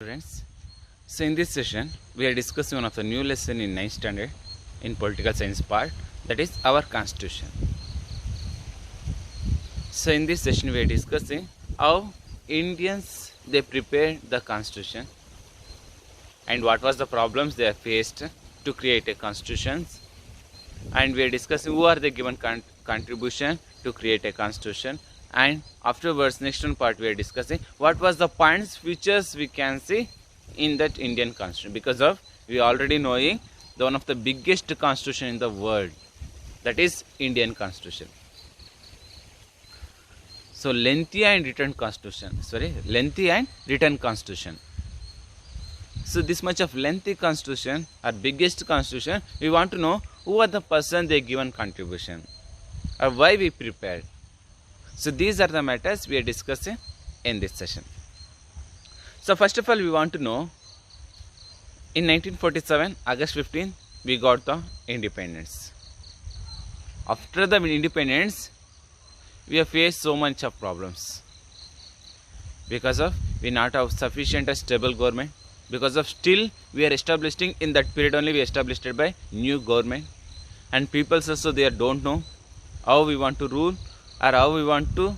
Students, so in this session we are discussing one of the new lesson in 9th standard in political science part, that is our constitution. So in this session we are discussing how Indians they prepared the constitution and what was the problems they faced to create a constitution, and we are discussing who are the given contribution to create a constitution, and afterwards next one part we are discussing what was the points features we can see in that Indian constitution, because of we already knowing the one of the biggest constitution in the world, that is Indian constitution. So lengthy and written constitution, So this much of lengthy constitution or biggest constitution, we want to know who are the person they given contribution or why we prepared. So these are the matters we are discussing in this session. So first of all we want to know, in 1947 August 15 we got the independence. After the independence we have faced so much of problems because of we not have sufficient a stable government, because of still we are establishing in that period only we established it by new government, and people also they don't know how we want to rule or how we want to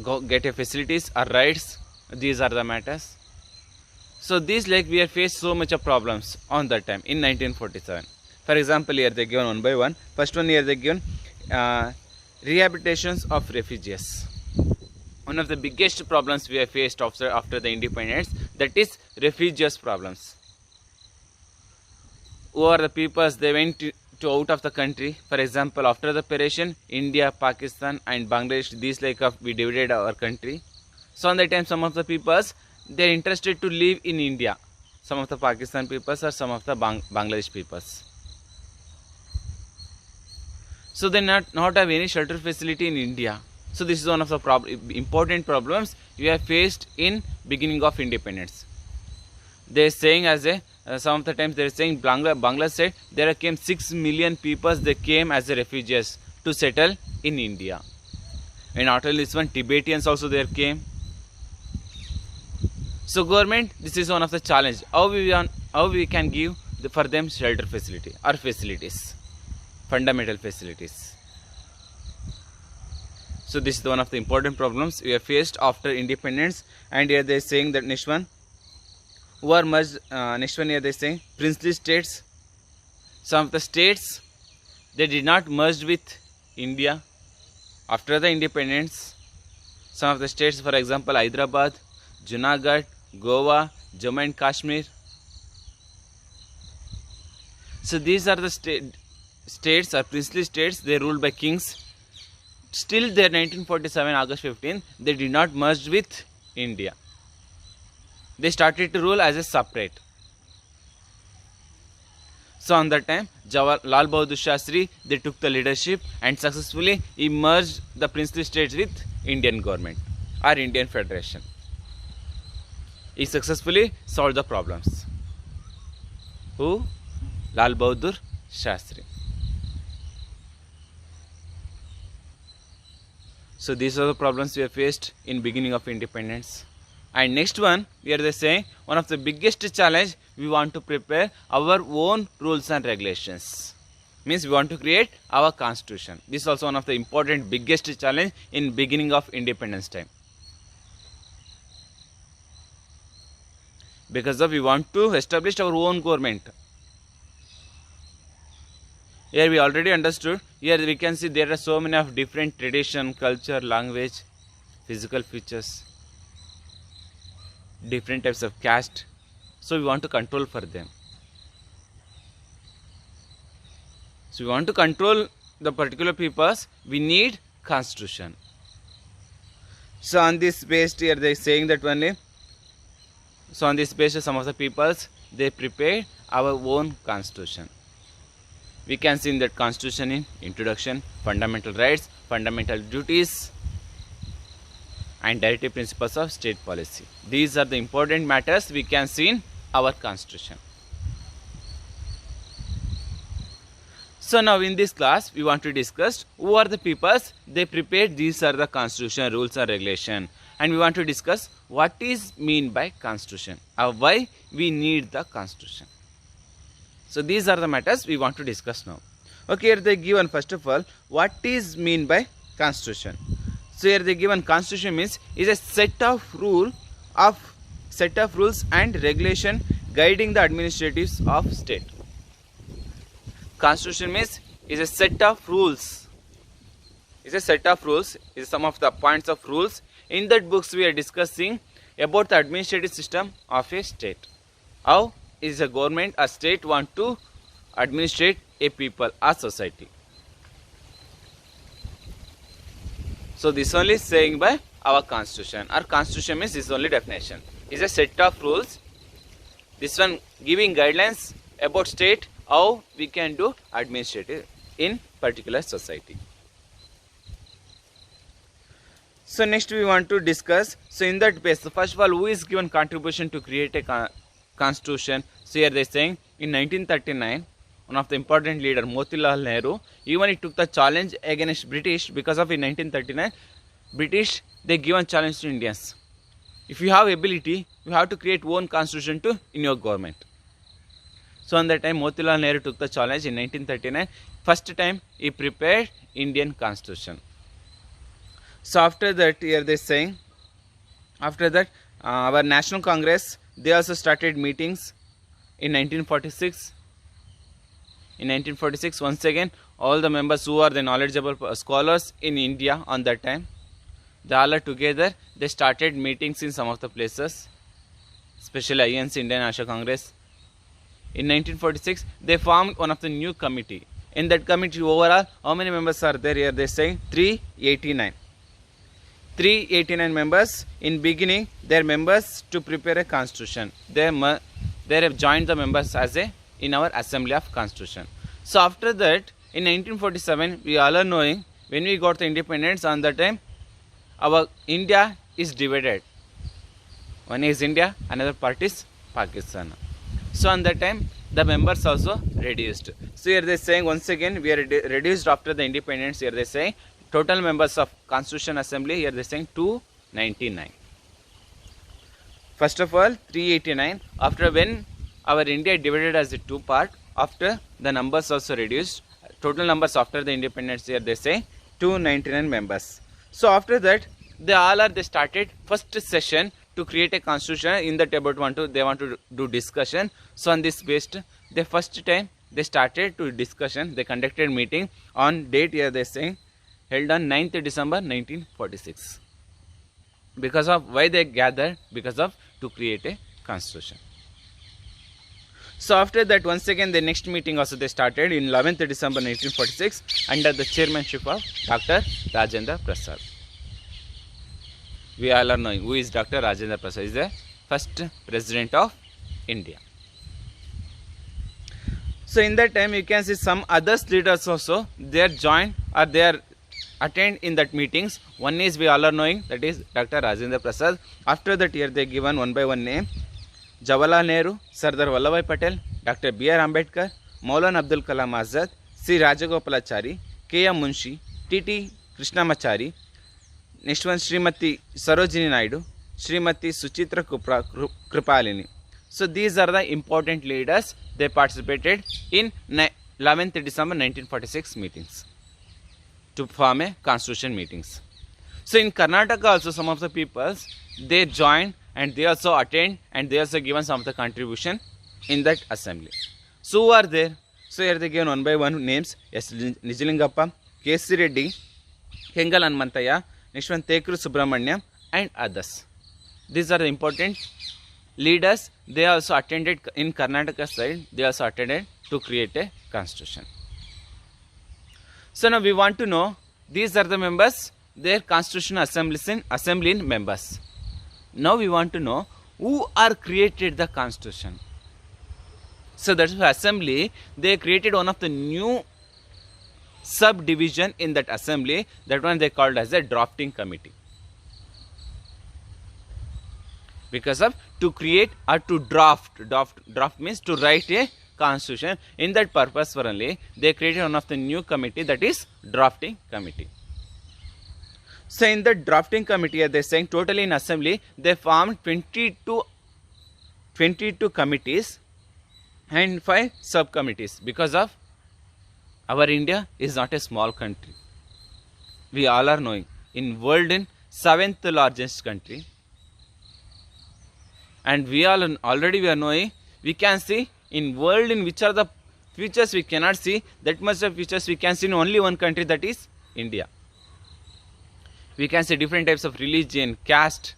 go get a facilities or rights. These are the matters. So these like we have faced so much of problems on that time in 1947. For example, here they given one by one. First one here they given rehabilitations of refugees. One of the biggest problems we have faced after the independence, that is refugees problems. Who are the peoples they went to out of the country? For example, after the partition, India, Pakistan and Bangladesh, these like we divided our country. So on that time some of the peoples they are interested to live in India. Some of the Pakistan peoples or some of the Bangladesh peoples. So they not have any shelter facility in India. So this is one of the important problems we have faced in beginning of independence. They are saying as a some of the times they are saying Bangladesh said there came 6 million people, they came as a refugees to settle in India. And not only this one, Tibetans also there came. So government, this is one of the challenge. How we can give for them shelter facility or facilities, fundamental facilities. So this is one of the important problems we have faced after independence. And here they are saying that next one, who are merged, next one here they are saying princely states. Some of the states they did not merge with India after the independence. Some of the states, for example, Hyderabad, Junagadh, Goa, Jammu and Kashmir. So these are the states or princely states, they ruled by kings. Still their 1947 August 15 they did not merge with India. They started to rule as a separate. So on that time Lal Bahadur Shastri they took the leadership and successfully he merged the princely states with Indian government or Indian Federation. He successfully solved the problems. Who? Lal Bahadur Shastri. So these are the problems we have faced in beginning of independence. And next one, we are saying one of the biggest challenge, we want to prepare our own rules and regulations. Means we want to create our constitution. This is also one of the important biggest challenge in beginning of independence time. Because of we want to establish our own government. Here we already understood. Here we can see there are so many of different tradition, culture, language, physical features, different types of caste. So we want to control for them. So we want to control the particular peoples. We need constitution. So on this basis here they are saying that only. So on this basis some of the peoples they prepare our own constitution. We can see in that constitution in introduction, fundamental rights, fundamental duties and directive principles of state policy. These are the important matters we can see in our constitution. So now in this class we want to discuss who are the peoples they prepared these are the constitution rules and regulation, and we want to discuss what is mean by constitution or why we need the constitution. So these are the matters we want to discuss now. Okay, here they given first of all what is mean by constitution. So here they given constitution means is a set of rules and regulation guiding the administratives of state. Constitution means is a set of rules. Is some of the points of rules. In that books we are discussing about the administrative system of a state. How is a government, a state want to administrate a people, a society. So this only is saying by our constitution. Our constitution means this only definition. Is a set of rules. This one giving guidelines about state, how we can do administrative in particular society. So next we want to discuss. So in that base, first of all, who is given contribution to create a constitution? So here they are saying in 1939, one of the important leader Motilal Nehru, even he took the challenge against British, because of in 1939, British they given challenge to Indians. If you have ability, you have to create one constitution to in your government. So on that time Motilal Nehru took the challenge in 1939. First time he prepared Indian constitution. So after that, here they saying, after that our National Congress, they also started meetings in 1946. In 1946, once again, all the members who are the knowledgeable scholars in India on that time, they all are together. They started meetings in some of the places, especially INC, Indian National Congress. In 1946, they formed one of the new committee. In that committee, overall, how many members are there? Here they say 389. 389 members. In beginning, they are members to prepare a constitution. They have joined the members as a in our assembly of constitution. So after that, in 1947, we all are knowing when we got the independence, on that time our India is divided. One is India, another part is Pakistan. So on that time the members also reduced. So here they are saying once again we are reduced after the independence. Here they say total members of Constitution Assembly, here they are saying 299. First of all 389, after when our India divided as a two part, after the numbers also reduced, total numbers after the independence, here they say 299 members. So after that they started first session to create a constitution. In that about they want to do discussion. So on this based, the first time they started to discussion, they conducted meeting on date, here they saying held on 9th December 1946. Because of why they gathered, because of to create a constitution. So after that, once again the next meeting also they started in 11th December 1946 under the chairmanship of Dr. Rajendra Prasad. We all are knowing who is Dr. Rajendra Prasad. Is the first president of India. So in that time you can see some other leaders also, they are joined or they are attend in that meetings. One is we all are knowing, that is Dr. Rajendra Prasad. After that, here they given one by one name: Jawaharlal Nehru, Sardar Vallabhbhai Patel, Dr. B.R. Ambedkar, Maulana Abdul Kalam Azad, C. Rajagopalachari, K.M. Munshi, T.T. Krishnamachari. Next one, Srimati Sarojini Naidu, Srimati Suchitra Kripalini. So these are the important leaders. They participated in 11th December 1946 meetings to form a constitution meetings. So in Karnataka also some of the peoples they joined and they also attend and they also given some of the contribution in that assembly. So who are there? So here they given one by one names: S. Nijalingappa, K.C. Reddy, Kengal Hanmantaya, next one Tekuru Subramanyam and others. These are the important leaders. They also attended in Karnataka side. They also attended to create a constitution. So now we want to know, these are the members, their constitutional assembly members. Now we want to know who are created the constitution. So that's why assembly, they created one of the new subdivision in that assembly. That one they called as a drafting committee. Because of to create or to draft means to write a constitution. In that purpose for only they created one of the new committee, that is drafting committee. So in the drafting committee, they're saying totally in assembly, they formed 22 committees and 5 subcommittees, because of our India is not a small country. We all are knowing, in world in 7th largest country, and we are knowing, we can see in world in which are the features we cannot see, that much of features we can see in only one country, that is India. We can see different types of religion, caste,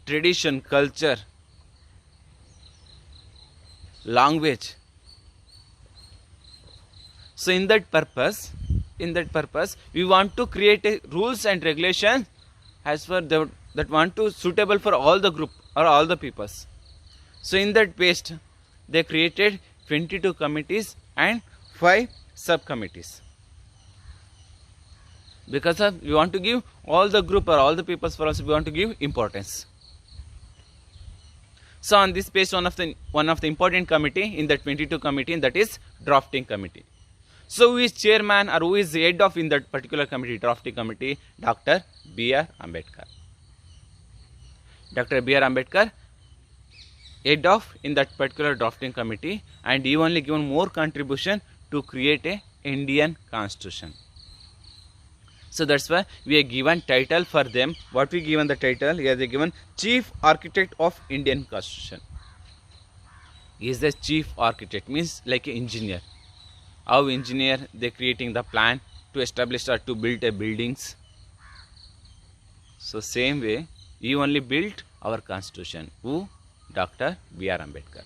tradition, culture, language. So in that purpose, we want to create a rules and regulations as for that want to suitable for all the group or all the peoples. So in that based, they created 22 committees and 5 subcommittees. Because of we want to give all the group or all the peoples, for us we want to give importance. So on this page, one of the important committee in the 22 committee, that is drafting committee. So who is chairman or who is head of in that particular committee, drafting committee? Dr. B.R. Ambedkar. Dr. B.R. Ambedkar, head of in that particular drafting committee, and he only given more contribution to create a Indian constitution. So that's why we are given title for them. What we given the title? Here they given Chief Architect of Indian Constitution. He is the Chief Architect, means like an engineer. How engineer they creating the plan to establish or to build a buildings. So same way he only built our constitution. Who? Dr. B.R. Ambedkar.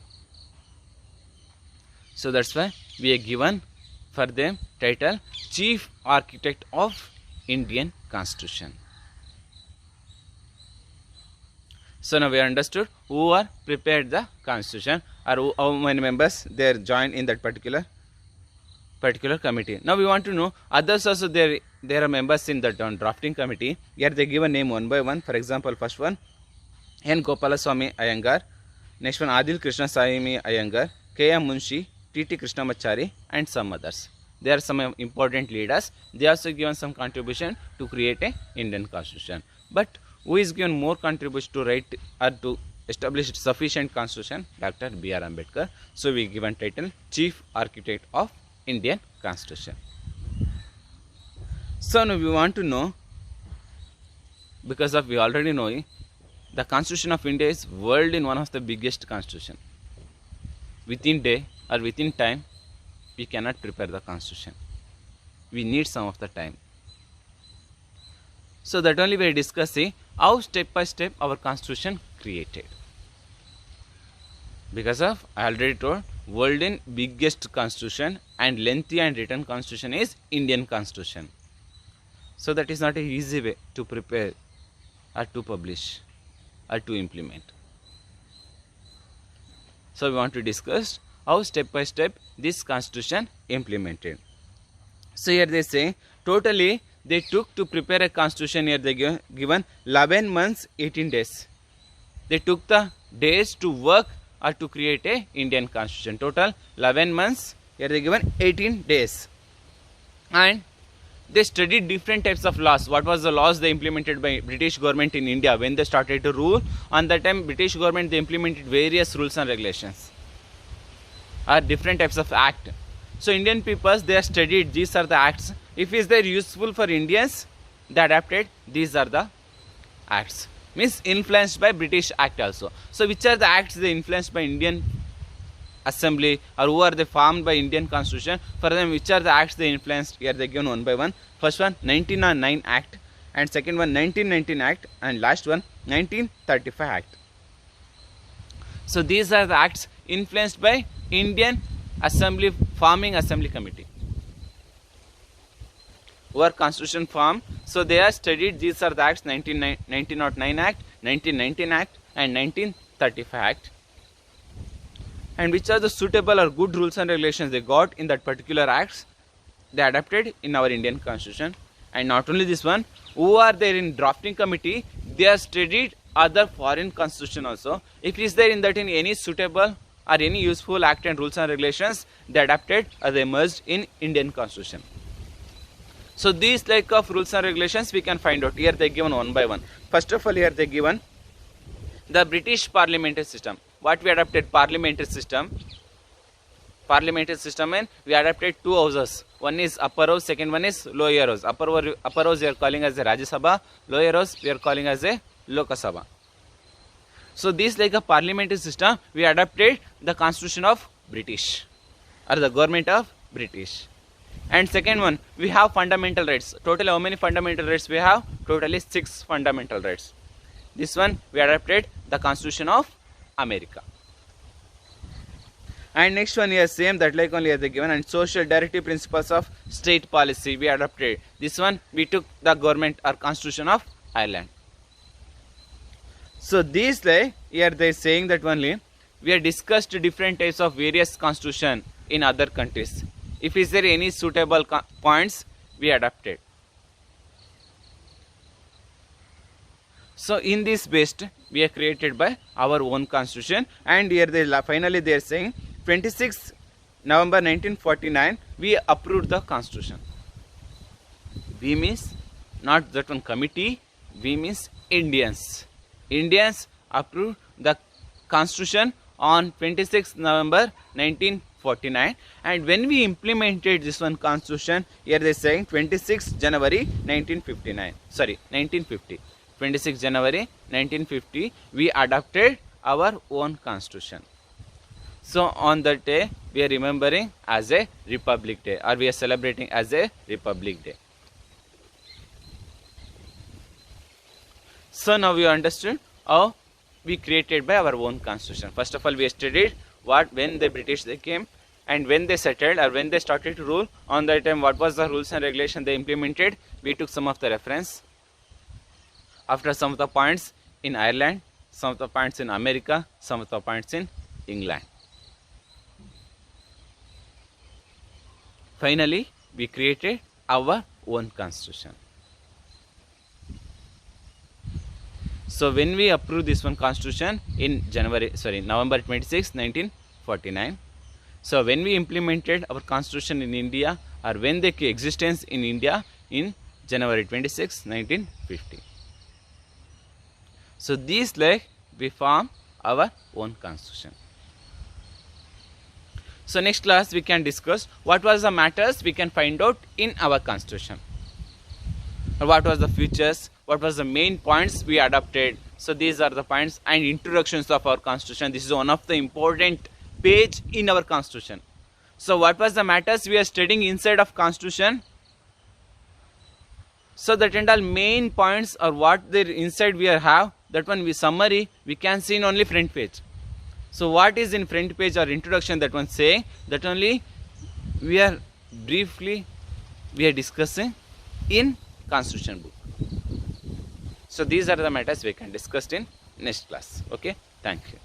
So that's why we are given for them title Chief Architect of Indian Constitution. So now we understood who are prepared the constitution, or how many members they are joined in that particular committee. Now we want to know others also there are members in that drafting committee. Here they give a name one by one. For example, first one N. Gopalaswamy Iyengar, next one Adil Krishnaswamy Iyengar, K.M. Munshi, T.T. Krishnamachari, and some others. They are some important leaders. They also given some contribution to create a Indian constitution. But who is given more contribution to write or to establish sufficient constitution? Dr. B.R. Ambedkar. So we given title Chief Architect of Indian Constitution. So now we want to know, because of we already know the Constitution of India is world in one of the biggest constitution. Within day or within time, we cannot prepare the constitution. We need some of the time. So that only we are discussing how step by step our constitution created. Because of I already told, world in biggest constitution and lengthy and written constitution is Indian constitution. So that is not an easy way to prepare or to publish or to implement. So we want to discuss how step by step this constitution implemented. So here they say totally they took to prepare a constitution. Here they given 11 months 18 days. They took the days to work or to create a Indian constitution. Total 11 months. Here they given 18 days. And they studied different types of laws. What was the laws they implemented by British government in India when they started to rule? On that time British government they implemented various rules and regulations or different types of act. So Indian peoples they have studied these are the acts. If is they useful for Indians, they adapted these are the acts. Means influenced by British act also. So which are the acts they influenced by Indian assembly, or who are they formed by Indian constitution? For them which are the acts they influenced? Here they given one by one. First one 1909 Act, and second one 1919 Act, and last one 1935 Act. So these are the acts influenced by Indian Assembly Forming Assembly Committee, who are constitution formed. So they are studied these are the acts 1909 Act, 1919 Act, and 1935 Act. And which are the suitable or good rules and regulations they got in that particular acts, they adapted in our Indian constitution. And not only this one, who are there in drafting committee, they are studied other foreign constitution also. If is there in that in any suitable or any useful act and rules and regulations, they adapted or they merged in Indian constitution. So these like of rules and regulations we can find out. Here they given one by one. First of all, here they given the British parliamentary system. What we adopted? Parliamentary system. Parliamentary system, and we adopted two houses. One is upper house, second one is lower house. Upper house we are calling as a Rajya Sabha. Lower house we are calling as a Lok Sabha. So this like a parliamentary system, we adopted the constitution of British or the government of British. And second one, we have fundamental rights. Total how many fundamental rights we have? Totally 6 fundamental rights. This one we adopted the constitution of America. And next one here same, that like only as they given, and social directive principles of state policy we adopted. This one we took the government or constitution of Ireland. So these like here they saying that only we have discussed different types of various constitution in other countries. If is there any suitable points we adapted. So in this based we are created by our own constitution, and here they finally they are saying 26 November 1949 we approved the constitution. We means not that one committee, we means Indians. Indians approved the constitution on 26 November 1949, and when we implemented this one constitution, here they saying 26 January 1959. Sorry, 1950. 26 January 1950 we adopted our own constitution. So on that day we are remembering as a Republic Day, or we are celebrating as a Republic Day. So now we understood how we created by our own constitution. First of all, we studied when the British they came, and when they settled or when they started to rule. On that time, what was the rules and regulation they implemented? We took some of the reference. After some of the points in Ireland, some of the points in America, some of the points in England. Finally, we created our own constitution. So when we approved this one constitution in November 26, 1949. So when we implemented our constitution in India, or when they came existence in India in January 26, 1950. So these like we form our own constitution. So next class we can discuss what was the matters we can find out in our constitution. Or what was the features, what was the main points we adopted. So these are the points and introductions of our constitution. This is one of the important page in our constitution. So what was the matters we are studying inside of constitution. So that and all main points or what there inside we have, that one we summary we can see in only front page. So what is in front page or introduction, that one saying, that only we are briefly we are discussing in constitution book. So these are the matters we can discuss in next class. Okay, thank you.